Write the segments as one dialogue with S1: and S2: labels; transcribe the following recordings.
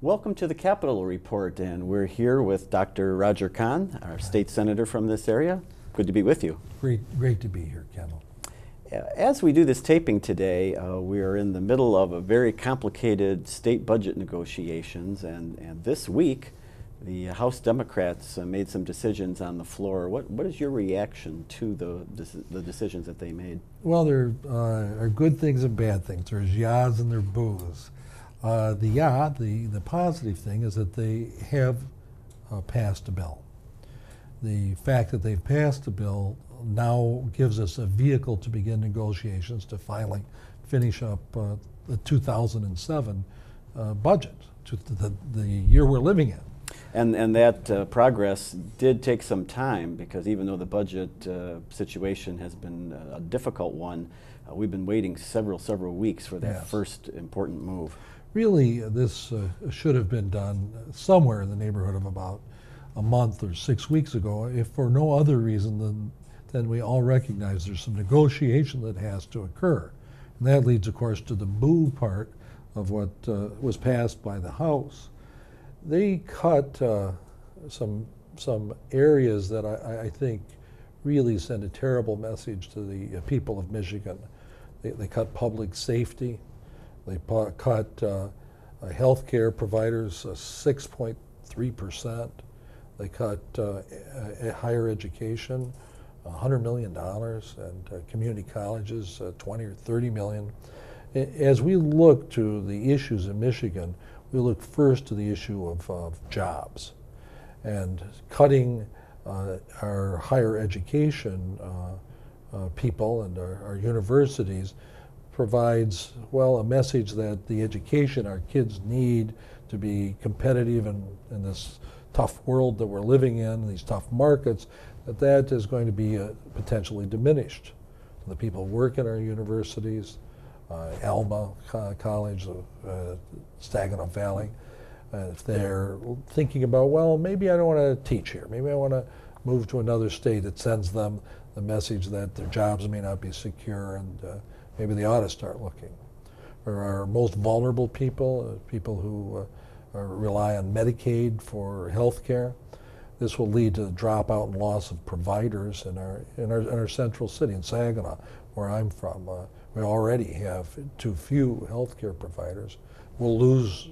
S1: Welcome to the Capitol Report, and we're here with Dr. Roger Kahn, our state senator from this area. Good to be with you.
S2: Great to be here, Kendall.
S1: As we do this taping today, we are in the middle of a very complicated state budget negotiations, and this week the House Democrats made some decisions on the floor. What is your reaction to the decisions that they made?
S2: Well, there are good things and bad things. There's yahs and there's boos. The positive thing is that they have passed a bill. The fact that they've passed a bill now gives us a vehicle to begin negotiations to finally finish up the 2007 budget, the year we're living in.
S1: And that progress did take some time, because even though the budget situation has been a difficult one, we've been waiting several weeks for that first important move.
S2: Really, this should have been done somewhere in the neighborhood of about a month or 6 weeks ago, if for no other reason than we all recognize there's some negotiation that has to occur. And that leads, of course, to the boo part of what was passed by the House. They cut some areas that I think really send a terrible message to the people of Michigan. They cut public safety. They cut health care providers 6.3%. They cut higher education, $100 million, and community colleges, 20 or 30 million. As we look to the issues in Michigan, we look first to the issue of jobs. And cutting our higher education people and our universities provides, well, a message that the education our kids need to be competitive in this tough world that we're living in, these tough markets, that is going to be potentially diminished. The people who work in our universities, Alma College, Saginaw Valley, if they're thinking about, well, maybe I don't want to teach here, maybe I want to move to another state, it sends them the message that their jobs may not be secure, and maybe they ought to start looking. For our most vulnerable people, people who rely on Medicaid for health care, this will lead to dropout and loss of providers in our central city, in Saginaw, where I'm from. We already have too few health care providers. We'll lose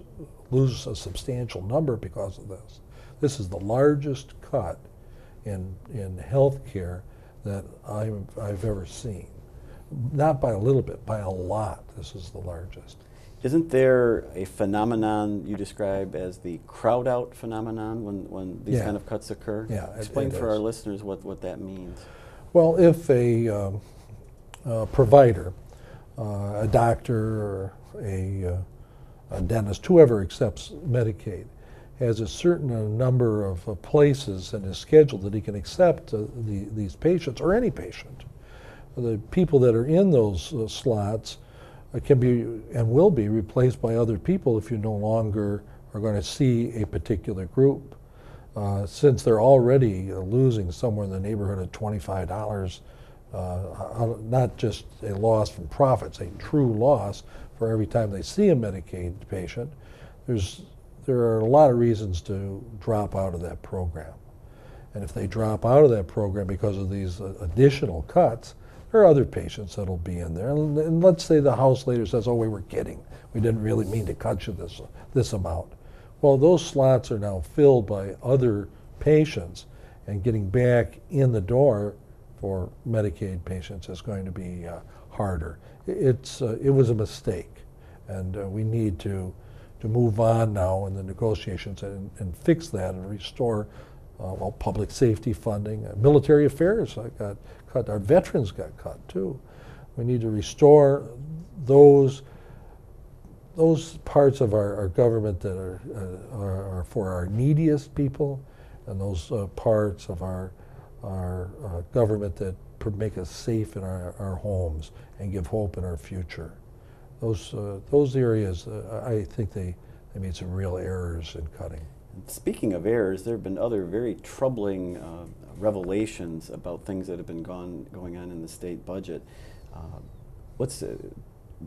S2: a substantial number because of this. This is the largest cut in health care that I've ever seen. Not by a little bit, by a lot. This is the largest.
S1: Isn't there a phenomenon you describe as the crowd out phenomenon when these kind of cuts occur?
S2: Yeah,
S1: Explain for our listeners what that means.
S2: Well, if a provider, a doctor or a dentist, whoever accepts Medicaid, has a certain number of places in his schedule that he can accept these patients, or any patient, the people that are in those slots can be and will be replaced by other people if you no longer are going to see a particular group. Since they're already losing somewhere in the neighborhood of $25, not just a loss from profits, a true loss for every time they see a Medicaid patient, there are a lot of reasons to drop out of that program. And if they drop out of that program because of these additional cuts, there are other patients that'll be in there. And let's say the House later says, oh, we were kidding. We didn't really mean to cut you this amount. Well, those slots are now filled by other patients, and getting back in the door for Medicaid patients is going to be harder. It was a mistake, and we need to move on now in the negotiations and fix that and restore public safety funding. Military affairs got cut. Our veterans got cut too. We need to restore those parts of our government that are for our neediest people, and those parts of our government that make us safe in our homes and give hope in our future. Those areas, I think they made some real errors in cutting.
S1: Speaking of errors, there have been other very troubling revelations about things that have been going on in the state budget.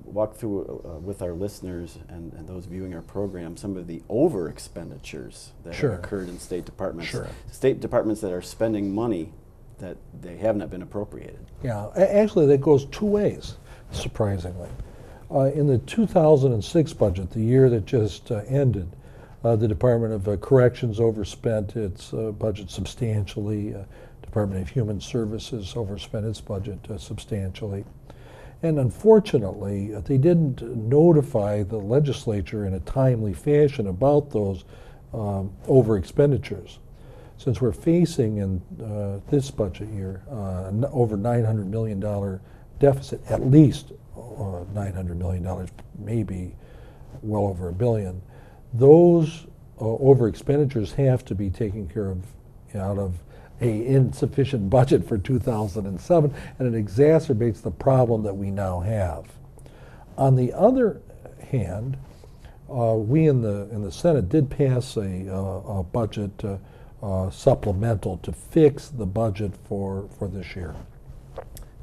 S1: walk through with our listeners and those viewing our program some of the over expenditures that
S2: Sure.
S1: have occurred in state departments.
S2: Sure.
S1: State departments that are spending money that they have not been appropriated.
S2: Yeah, actually that goes two ways, surprisingly. In the 2006 budget, the year that just ended, the Department of Corrections overspent its budget substantially. Department of Human Services overspent its budget substantially. And unfortunately, they didn't notify the legislature in a timely fashion about those over expenditures. Since we're facing in this budget year over $900 million deficit, at least $900 million, maybe well over $1 billion, those over expenditures have to be taken care of out of a insufficient budget for 2007, and it exacerbates the problem that we now have. On the other hand, we in the Senate did pass a budget supplemental to fix the budget for this year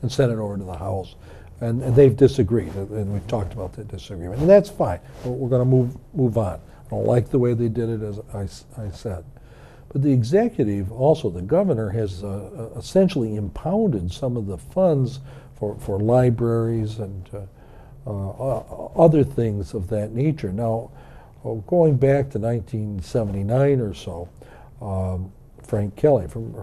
S2: and sent it over to the House. And they've disagreed, and we've talked about the disagreement. And that's fine. We're going to move on. I don't like the way they did it, as I said. But the executive, also the governor, has essentially impounded some of the funds for libraries and other things of that nature. Now, going back to 1979 or so, Frank Kelly, from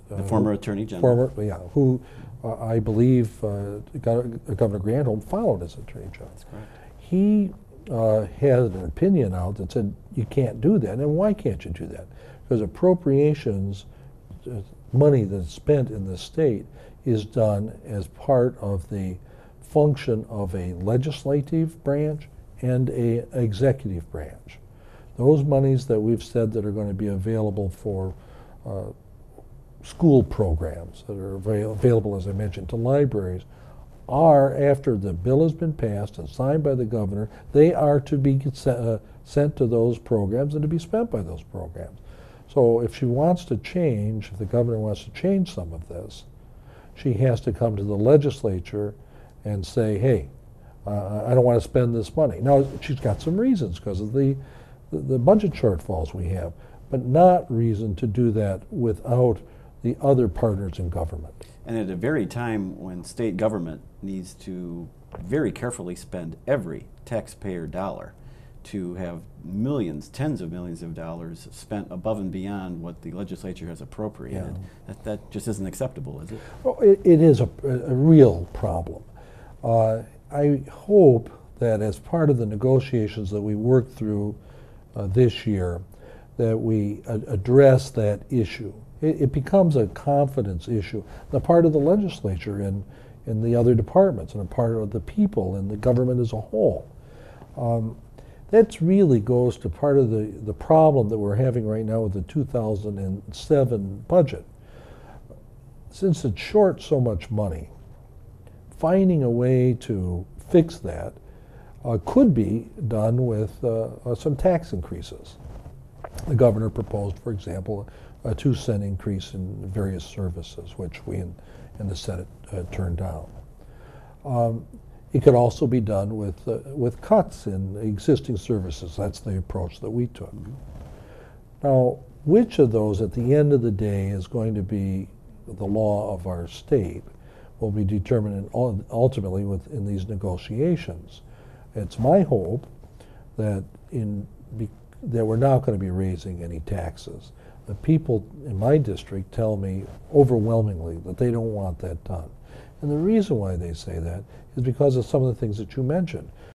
S1: the former Attorney General,
S2: who I believe Governor Granholm followed as Attorney General.
S1: That's correct.
S2: He had an opinion out that said you can't do that. And why can't you do that? Because appropriations, money that's spent in the state, is done as part of the function of a legislative branch and a executive branch. Those monies that we've said that are going to be available for school programs, that are available, as I mentioned, to libraries, are, after the bill has been passed and signed by the governor, they are to be sent to those programs and to be spent by those programs. So if she wants to change, if the governor wants to change some of this, she has to come to the legislature and say, hey, I don't want to spend this money. Now, she's got some reasons because of the budget shortfalls we have, but not reason to do that without the other partners in government.
S1: And at a very time when state government needs to very carefully spend every taxpayer dollar to have millions, tens of millions of dollars spent above and beyond what the legislature has appropriated, that just isn't acceptable, is it?
S2: Well, it is a real problem. I hope that as part of the negotiations that we work through this year, that we address that issue. It becomes a confidence issue, the part of the legislature in the other departments and a part of the people and the government as a whole. That really goes to part of the problem that we're having right now with the 2007 budget. Since it's short so much money, finding a way to fix that could be done with some tax increases. The governor proposed, for example, a 2-cent increase in various services, which we in the Senate turned down. It could also be done with cuts in existing services. That's the approach that we took. Now, which of those at the end of the day is going to be the law of our state will be determined ultimately in these negotiations. It's my hope that that we're not going to be raising any taxes. The people in my district tell me overwhelmingly that they don't want that done. And the reason why they say that is because of some of the things that you mentioned.